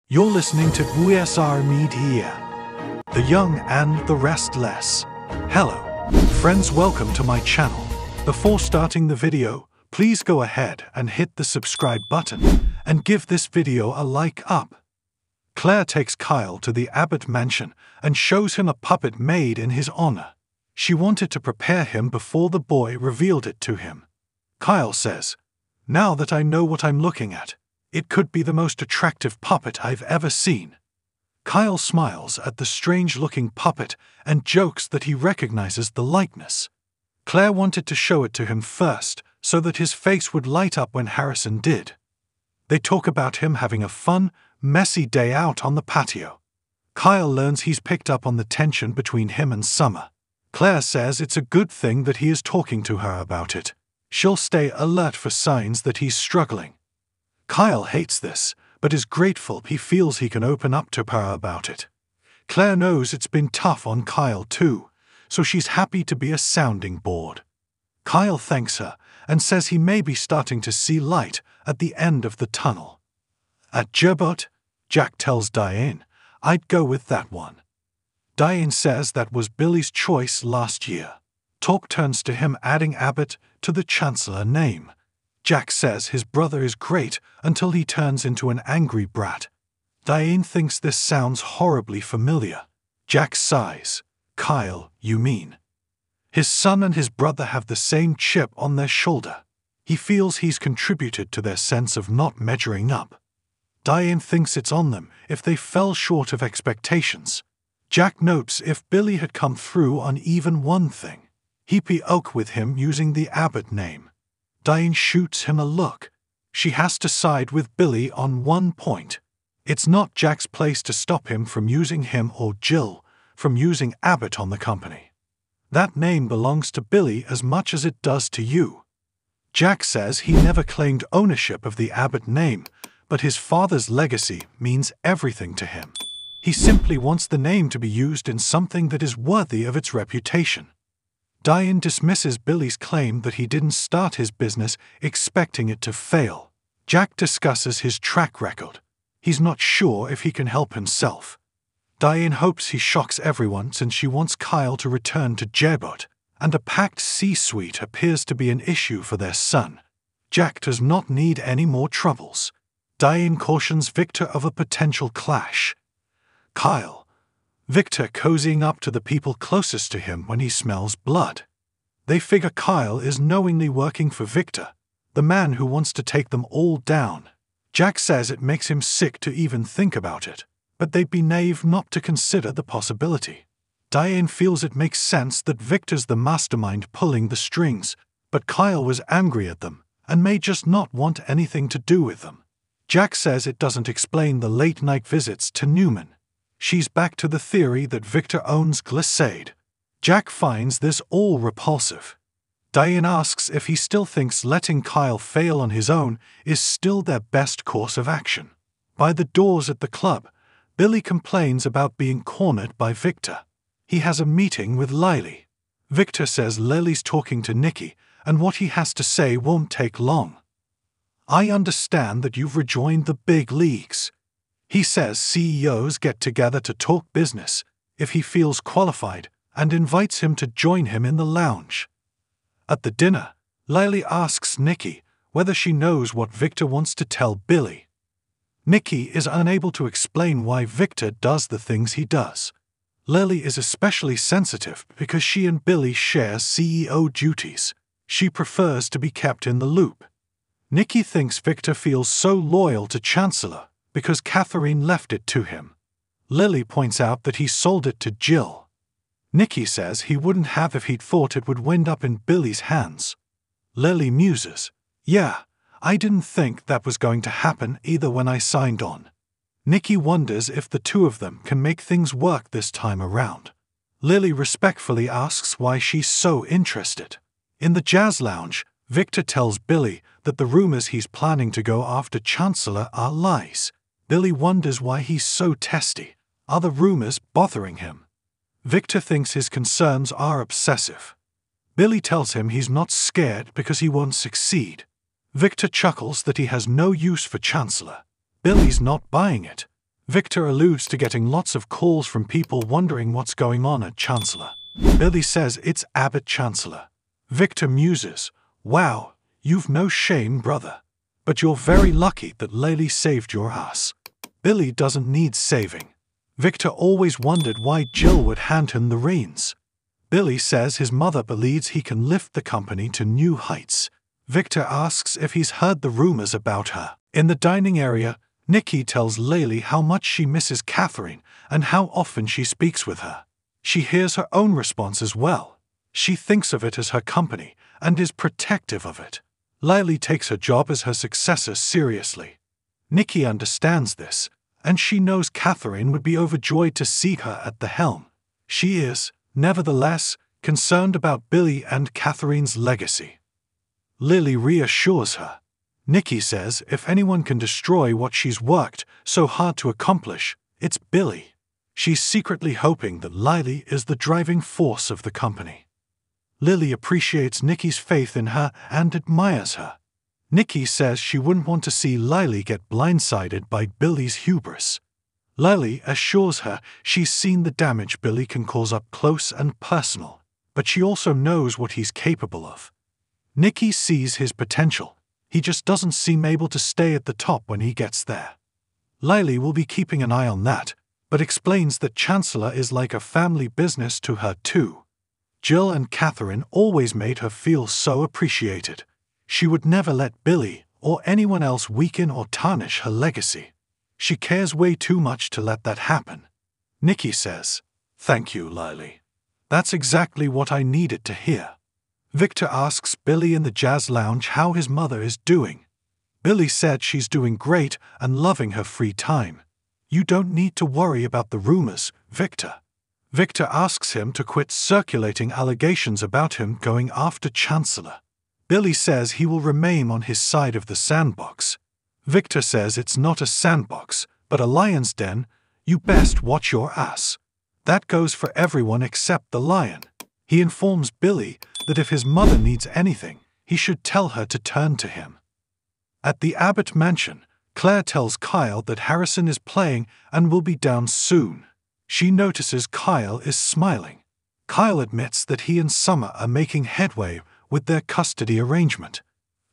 You're listening to USR Media, the young and the restless. Hello, friends, welcome to my channel. Before starting the video, please go ahead and hit the subscribe button and give this video a like up. Claire takes Kyle to the Abbott mansion and shows him a puppet made in his honor. She wanted to prepare him before the boy revealed it to him. Kyle says, "Now that I know what I'm looking at, it could be the most attractive puppet I've ever seen." Kyle smiles at the strange-looking puppet and jokes that he recognizes the likeness. Claire wanted to show it to him first so that his face would light up when Harrison did. They talk about him having a fun, messy day out on the patio. Kyle learns he's picked up on the tension between him and Summer. Claire says it's a good thing that he is talking to her about it. She'll stay alert for signs that he's struggling. Kyle hates this, but is grateful he feels he can open up to her about it. Claire knows it's been tough on Kyle too, so she's happy to be a sounding board. Kyle thanks her and says he may be starting to see light at the end of the tunnel. At Gerbot, Jack tells Diane, "I'd go with that one." Diane says that was Billy's choice last year. Talk turns to him adding Abbott to the Chancellor name. Jack says his brother is great until he turns into an angry brat. Diane thinks this sounds horribly familiar. Jack sighs. "Kyle, you mean?" His son and his brother have the same chip on their shoulder. He feels he's contributed to their sense of not measuring up. Diane thinks it's on them if they fell short of expectations. Jack notes if Billy had come through on even one thing, he'd be okay with him using the Abbott name. Diane shoots him a look. She has to side with Billy on one point. It's not Jack's place to stop him from using him or Jill from using Abbott on the company. That name belongs to Billy as much as it does to you. Jack says he never claimed ownership of the Abbott name, but his father's legacy means everything to him. He simply wants the name to be used in something that is worthy of its reputation. Diane dismisses Billy's claim that he didn't start his business expecting it to fail. Jack discusses his track record. He's not sure if he can help himself. Diane hopes he shocks everyone since she wants Kyle to return to Gerbot, and a packed C-suite appears to be an issue for their son. Jack does not need any more troubles. Diane cautions Victor of a potential clash. Victor cozying up to the people closest to him when he smells blood. They figure Kyle is knowingly working for Victor, the man who wants to take them all down. Jack says it makes him sick to even think about it, but they'd be naive not to consider the possibility. Diane feels it makes sense that Victor's the mastermind pulling the strings, but Kyle was angry at them and may just not want anything to do with them. Jack says it doesn't explain the late-night visits to Newman. She's back to the theory that Victor owns Glissade. Jack finds this all repulsive. Diane asks if he still thinks letting Kyle fail on his own is still their best course of action. By the doors at the club, Billy complains about being cornered by Victor. He has a meeting with Lily. Victor says Lily's talking to Nikki, and what he has to say won't take long. "I understand that you've rejoined the big leagues." He says CEOs get together to talk business if he feels qualified and invites him to join him in the lounge. At the dinner, Lily asks Nikki whether she knows what Victor wants to tell Billy. Nikki is unable to explain why Victor does the things he does. Lily is especially sensitive because she and Billy share CEO duties. She prefers to be kept in the loop. Nikki thinks Victor feels so loyal to Chancellor because Catherine left it to him. Lily points out that he sold it to Jill. Nikki says he wouldn't have if he'd thought it would wind up in Billy's hands. Lily muses, "Yeah, I didn't think that was going to happen either when I signed on." Nikki wonders if the two of them can make things work this time around. Lily respectfully asks why she's so interested. In the jazz lounge, Victor tells Billy that the rumors he's planning to go after Chancellor are lies. Billy wonders why he's so testy. Are the rumors bothering him? Victor thinks his concerns are obsessive. Billy tells him he's not scared because he won't succeed. Victor chuckles that he has no use for Chancellor. Billy's not buying it. Victor alludes to getting lots of calls from people wondering what's going on at Chancellor. Billy says it's Abbot Chancellor. Victor muses, "Wow, you've no shame, brother. But you're very lucky that Laylee saved your ass." Billy doesn't need saving. Victor always wondered why Jill would hand him the reins. Billy says his mother believes he can lift the company to new heights. Victor asks if he's heard the rumors about her. In the dining area, Nikki tells Laylee how much she misses Catherine and how often she speaks with her. She hears her own response as well. She thinks of it as her company and is protective of it. Laylee takes her job as her successor seriously. Nikki understands this, and she knows Catherine would be overjoyed to see her at the helm. She is, nevertheless, concerned about Billy and Catherine's legacy. Lily reassures her. Nikki says if anyone can destroy what she's worked so hard to accomplish, it's Billy. She's secretly hoping that Laylee is the driving force of the company. Lily appreciates Nikki's faith in her and admires her. Nikki says she wouldn't want to see Laylee get blindsided by Billy's hubris. Laylee assures her she's seen the damage Billy can cause up close and personal, but she also knows what he's capable of. Nikki sees his potential. He just doesn't seem able to stay at the top when he gets there. Laylee will be keeping an eye on that, but explains that Chancellor is like a family business to her too. Jill and Catherine always made her feel so appreciated. She would never let Billy or anyone else weaken or tarnish her legacy. She cares way too much to let that happen. Nikki says, "Thank you, Laylee. That's exactly what I needed to hear." Victor asks Billy in the jazz lounge how his mother is doing. Billy said she's doing great and loving her free time. "You don't need to worry about the rumors, Victor." Victor asks him to quit circulating allegations about him going after Chancellor. Billy says he will remain on his side of the sandbox. Victor says it's not a sandbox, but a lion's den. "You best watch your ass." That goes for everyone except the lion. He informs Billy that if his mother needs anything, he should tell her to turn to him. At the Abbott mansion, Claire tells Kyle that Harrison is playing and will be down soon. She notices Kyle is smiling. Kyle admits that he and Summer are making headway with their custody arrangement.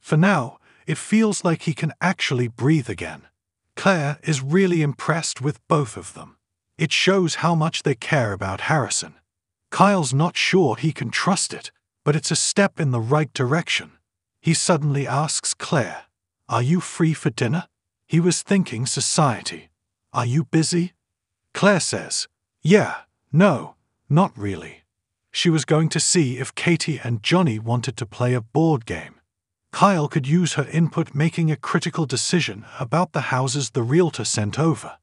For now, it feels like he can actually breathe again. Claire is really impressed with both of them. It shows how much they care about Harrison. Kyle's not sure he can trust it, but it's a step in the right direction. He suddenly asks Claire, "Are you free for dinner?" He was thinking society. "Are you busy?" Claire says, "Yeah, no, not really." She was going to see if Katie and Johnny wanted to play a board game. Kyle could use her input making a critical decision about the houses the realtor sent over.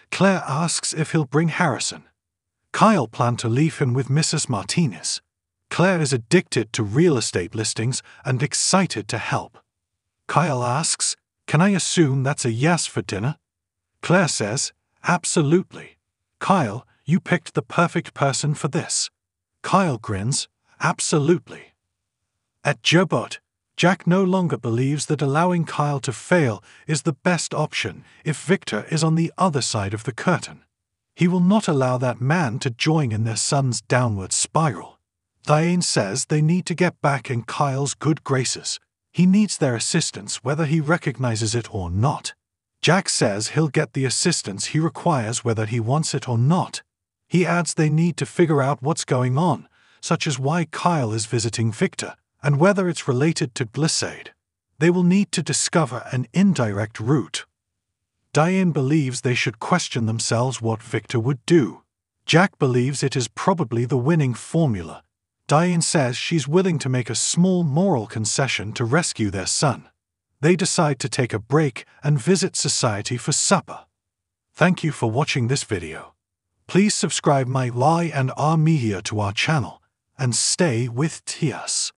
Claire asks if he'll bring Harrison. Kyle planned to leave him with Mrs. Martinez. Claire is addicted to real estate listings and excited to help. Kyle asks, "Can I assume that's a yes for dinner?" Claire says, "Absolutely. Kyle, you picked the perfect person for this." Kyle grins, "Absolutely." At Jobot, Jack no longer believes that allowing Kyle to fail is the best option if Victor is on the other side of the curtain. He will not allow that man to join in their son's downward spiral. Diane says they need to get back in Kyle's good graces. He needs their assistance whether he recognizes it or not. Jack says he'll get the assistance he requires whether he wants it or not. He adds they need to figure out what's going on, such as why Kyle is visiting Victor, and whether it's related to Glissade. They will need to discover an indirect route. Diane believes they should question themselves what Victor would do. Jack believes it is probably the winning formula. Diane says she's willing to make a small moral concession to rescue their son. They decide to take a break and visit society for supper. Thank you for watching this video. Please subscribe my Y and R Media to our channel and stay with TS.